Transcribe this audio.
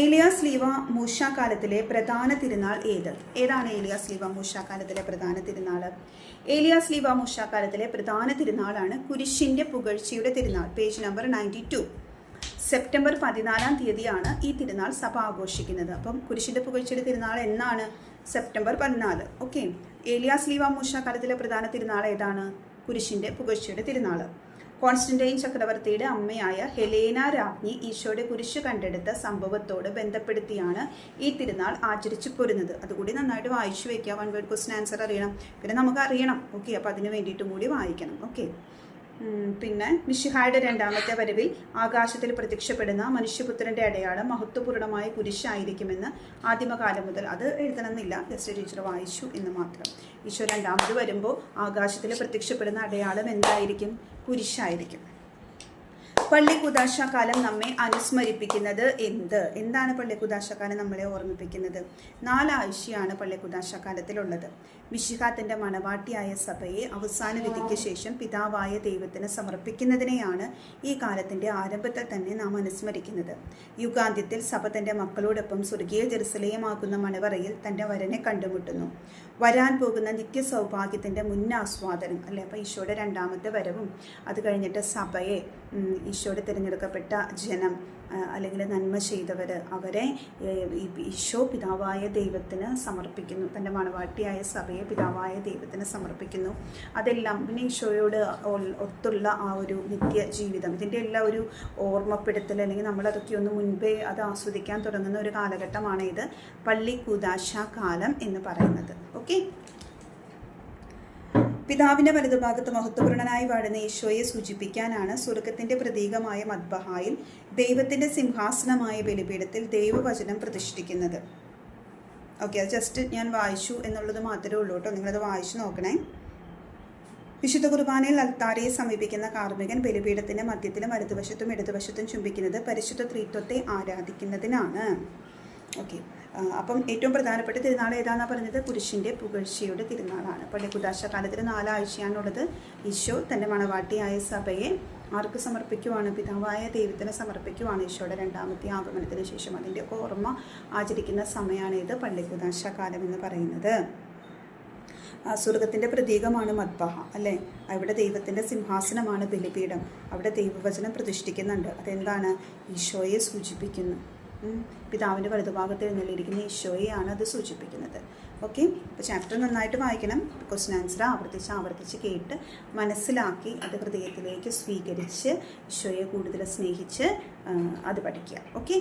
ഏലിയാസ് ലീവ മൂശാകാലത്തിലെ പ്രധാന തിരുനാൾ ഏതാണ് ഏലിയാസ് ലീവ മൂശാകാലത്തിലെ പ്രധാന തിരുനാൾ? ഏലിയാസ് ലീവ മൂശാകാലത്തിലെ പ്രധാന തിരുനാളാണ് കുരിശിന്റെ പുകഴ്ചയുടെ തിരുനാൾ. Page number 92. സെപ്റ്റംബർ 14 തീയതിയാണ് ഈ തിരുനാൾ സഭ ആഘോഷിക്കുന്നത്. അപ്പം കുരിശിന്റെ പുകഴ്ചയുടെ തിരുനാൾ എന്നാണ്? സെപ്റ്റംബർ 14. ഓക്കെ. ഏലിയാസ് ലീവ മൂശാകാലത്തിലെ പ്രധാന തിരുനാൾ ഏതാണ്? കുരിശിന്റെ പുകഴ്ചയുടെ തിരുനാൾ. കോൺസ്റ്റന്റൈൻ ചക്രവർത്തിയുടെ അമ്മയായ ഹെലേന രാജ്ഞി ഈശോയുടെ കുരിശ് കണ്ടെടുത്ത സംഭവത്തോട് ബന്ധപ്പെടുത്തിയാണ് ഈ തിരുനാൾ ആചരിച്ചു പോരുന്നത്. അതുകൂടി നന്നായിട്ട് വായിച്ചു വെക്കുക. 1 വേർഡ് ക്വസ്റ്റ്യൻ ആൻസർ അറിയണം. പിന്നെ നമുക്ക് അറിയണം. ഓക്കെ. അപ്പോൾ അതിന് വേണ്ടിയിട്ടും കൂടി വായിക്കണം. ഓക്കെ. പിന്നെ മിശിഹായുടെ രണ്ടാമത്തെ വരവിൽ ആകാശത്തിൽ പ്രത്യക്ഷപ്പെടുന്ന മനുഷ്യപുത്രന്റെ അടയാളം മഹത്വപൂർണമായ കുരിശായിരിക്കുമെന്ന് ആദിമകാലം മുതൽ. അത് എഴുതണമെന്നില്ല, ജസ്റ്റ് ടീച്ചർ വായിച്ചു എന്ന് മാത്രം. ഈശോ രണ്ടാമത് വരുമ്പോൾ ആകാശത്തിൽ പ്രത്യക്ഷപ്പെടുന്ന അടയാളം എന്തായിരിക്കും? കുരിശായിരിക്കും. പള്ളിക്കുദാശക്കാലം നമ്മെ അനുസ്മരിപ്പിക്കുന്നത് എന്താണ് പള്ളിക്കുദാശക്കാലം നമ്മളെ ഓർമ്മിപ്പിക്കുന്നത്? 4 ആഴ്ചയാണ് പള്ളിക്കുദാശക്കാലത്തിലുള്ളത്. മിശിഹ തൻ്റെ മണവാട്ടിയായ സഭയെ അവസാന വിധിക്ക് ശേഷം പിതാവായ ദൈവത്തിന് സമർപ്പിക്കുന്നതിനെയാണ് ഈ കാലത്തിൻ്റെ ആരംഭത്തിൽ തന്നെ നാം അനുസ്മരിക്കുന്നത്. യുഗാന്ത്യത്തിൽ സഭ തൻ്റെ മക്കളോടൊപ്പം സ്വർഗീയ ജെറുസലേമാകുന്ന മണവറയിൽ തൻ്റെ വരനെ കണ്ടുമുട്ടുന്നു. വരാൻ പോകുന്ന നിത്യ സൗഭാഗ്യത്തിൻ്റെ മുന്നാസ്വാദനം അല്ലേ? അപ്പോൾ ഈശോയുടെ രണ്ടാമത്തെ വരവും അത് കഴിഞ്ഞിട്ട് സഭയെ, ഈശോയുടെ തിരഞ്ഞെടുക്കപ്പെട്ട ജനം അല്ലെങ്കിൽ നന്മ ചെയ്തവർ, അവരെ ഈശോ പിതാവായ ദൈവത്തിന് സമർപ്പിക്കുന്നു. തൻ്റെ മണവാട്ടിയായ സഭയെ പിതാവായ ദൈവത്തിന് സമർപ്പിക്കുന്നു. അതെല്ലാം പിന്നെ ഈശോയോട് ഒത്തുള്ള ആ ഒരു നിത്യ ജീവിതം, ഇതിൻ്റെ എല്ലാം ഒരു ഓർമ്മപ്പെടുത്തൽ, അല്ലെങ്കിൽ നമ്മളതൊക്കെ ഒന്ന് മുൻപേ അത് ആസ്വദിക്കാൻ തുടങ്ങുന്ന ഒരു കാലഘട്ടമാണ് ഇത് പള്ളിക്കുദാശ കാലം എന്ന് പറയുന്നത്. ഓക്കെ. പിതാവിൻ്റെ വലതുഭാഗത്ത് മഹത്വപൂർണനായി വാഴുന്ന ഈശോയെ സൂചിപ്പിക്കാനാണ് സ്വർഗത്തിൻ്റെ പ്രതീകമായ മദ്ബഹായിൽ ദൈവത്തിൻ്റെ സിംഹാസനമായ ബലിപീഠത്തിൽ ദൈവവചനം പ്രതിഷ്ഠിക്കുന്നത്. ഓക്കെ. അത് ജസ്റ്റ് ഞാൻ വായിച്ചു എന്നുള്ളത് മാത്രമേ ഉള്ളൂ കേട്ടോ. നിങ്ങളത് വായിച്ചു നോക്കണേ. വിശുദ്ധ കുർബാനയിൽ അൽത്താരയെ സമീപിക്കുന്ന കാർമ്മികൻ ബലിപീഠത്തിൻ്റെ മധ്യത്തിലും വലതുവശത്തും ഇടതുവശത്തും ചുംബിക്കുന്നത് പരിശുദ്ധ ത്രിത്വത്തെ ആരാധിക്കുന്നതിനാണ്. ഓക്കെ. അപ്പം ഏറ്റവും പ്രധാനപ്പെട്ട തിരുനാൾ ഏതാണെന്നാണ് പറഞ്ഞത്? കുരിശിൻ്റെ പുകഴ്ചയുടെ തിരുനാളാണ്. പള്ളിക്കുദാശ കാലത്തിൽ 4 ആഴ്ചയാണുള്ളത്. ഈശോ തൻ്റെ മണവാട്ടിയായ സഭയെ ആർക്ക് സമർപ്പിക്കുവാണ്? പിതാവായ ദൈവത്തിന് സമർപ്പിക്കുവാണ് ഈശോയുടെ രണ്ടാമത്തെ ആഗമനത്തിന് ശേഷം. അതിൻ്റെ ഓർമ്മ ആചരിക്കുന്ന സമയമാണ് ഇത് പള്ളിക്കുദാശ കാലം എന്ന് പറയുന്നത്. സ്വർഗത്തിൻ്റെ പ്രതീകമാണ് മദ്ബഹ അല്ലേ? അവിടെ ദൈവത്തിൻ്റെ സിംഹാസനമാണ് ബലിപീഠം. അവിടെ ദൈവവചനം പ്രതിഷ്ഠിക്കുന്നുണ്ട്. അതെന്താണ്? ഈശോയെ സൂചിപ്പിക്കുന്നു. പിതാവിൻ്റെ വലതുഭാഗത്ത് എഴുന്നള്ളിയിരിക്കുന്ന ഈശോയെയാണ് അത് സൂചിപ്പിക്കുന്നത്. ഓക്കെ. അപ്പോൾ ചാപ്റ്റർ നന്നായിട്ട് വായിക്കണം. ക്വസ്റ്റ്യൻ ആൻസർ ആവർത്തിച്ച് കേട്ട് മനസ്സിലാക്കി അത് ഹൃദയത്തിലേക്ക് സ്വീകരിച്ച് ഈശോയെ കൂടുതൽ സ്നേഹിച്ച് അത് പഠിക്കുക. ഓക്കെ.